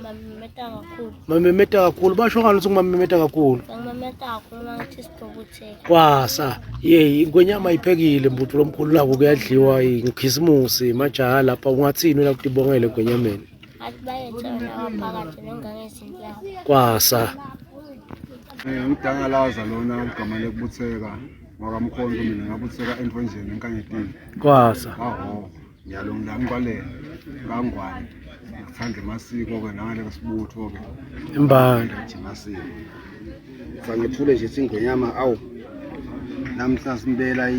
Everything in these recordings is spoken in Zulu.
Bamemeta kakhulu. Bamemeta kakhulu. Basho ngani ukuthi ngimamemeta kakhulu? Bamemeta kakhulu mangithi sidokutheka. Kwasa. Ingwenyama iphekile mbutho lomkhulu nako kuyadliwa ngekhisimusi emajaha lapha ungathini wena kutibongele ngwenyameni. Athi bayethe wena waphakathi nongangezinhlaba. Kwasa. Ngidangalaza lona igama lekubutheka wakamkhonto mina ngabutheka entonjeni enkanyetini. Kwasa. Aho nyalo ngilangqwalela kangwane ngithanda amasiko ke nangale kwesibutho ke Imbala. nje amasiko fangiphule nje singwenyama awu namhla simbela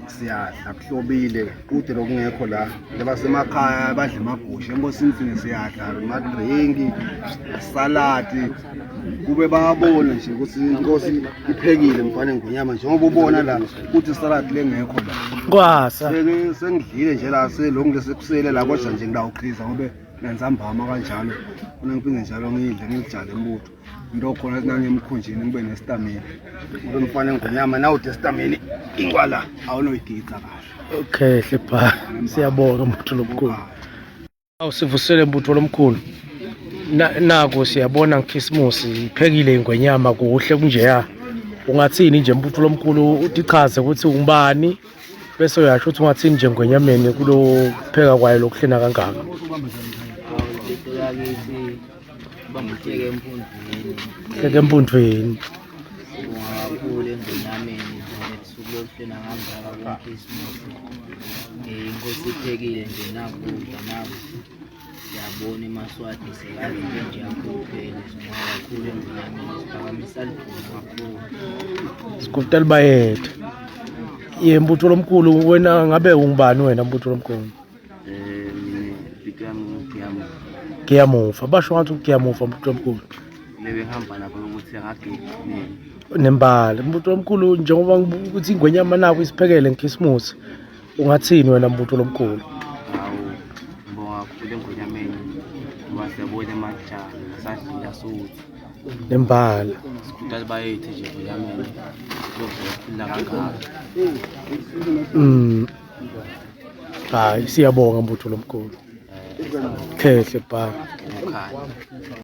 siyadla kuhlobile kude lokungekho la lebasemakhaya badla amagusha embosini siyadla amadrinki saladi kube bayabona nje ukuthi inkosi iphekile mfana ngwenyama njengoba ubona la ukuthi saladi lengekho la Kwasa. sengidlile nje la selonke lesekusele la kodwa nje ngidawuqhiza ngobe nenzambama kanjalo kuna ngiphinze njalo ngidle ngijale embutho into khona sinangemkhunjini ngibe nestamina ngoba mfana ngwenyama nawu testamini ingwala awunoyigitsa kahle. Okay, bha. Siyabonga mbutho lomkhulu. Awusivusele mbutho lomkhulu. Nako siyabona ngekhisimusi iphekile ingwenyama kuhle kunjeya. Ungathini nje mbutho lomkhulu utichaze ukuthi ungubani bese uyasho ukuthi ungathini nje ngwenyameni kulo pheka kwayo lokuhlena kangaka. Yakithi bamutsheke emphundweni. Hleke empundweni. Ungakhulu engonyameni ngesuku lokuhlena kangaka kuChristmas. Inkosi iphekile nje nakudla nako. Siyabona emaswati sekazi nje yakho kuphela singakhulu engonyameni siphakamisa liphuma kakhulu. Sikutali bayethe. Mbutho lomkhulu wena ngabe ungubani wena mbutho lomkhulu? Ngiyamuva. Basho ngathi ngiyamuva mbutho lomkhulu. Lebehamba lapho ukuthi ngagegile. Nembala mbutho lomkhulu njengoba ukuthi ingwenyama nako isiphekele ngekhisimusi. Ungathini wena mbutho lomkhulu? Hawu ngibonga kakhulu engonyameni wasebona emajaha sadlula suthi. Nembala. Sikutali bayethe nje ngonyameni lokuphila kangaka. Hayi siyabonga mbutho lomkhulu. Khehle bha. Ekhaya.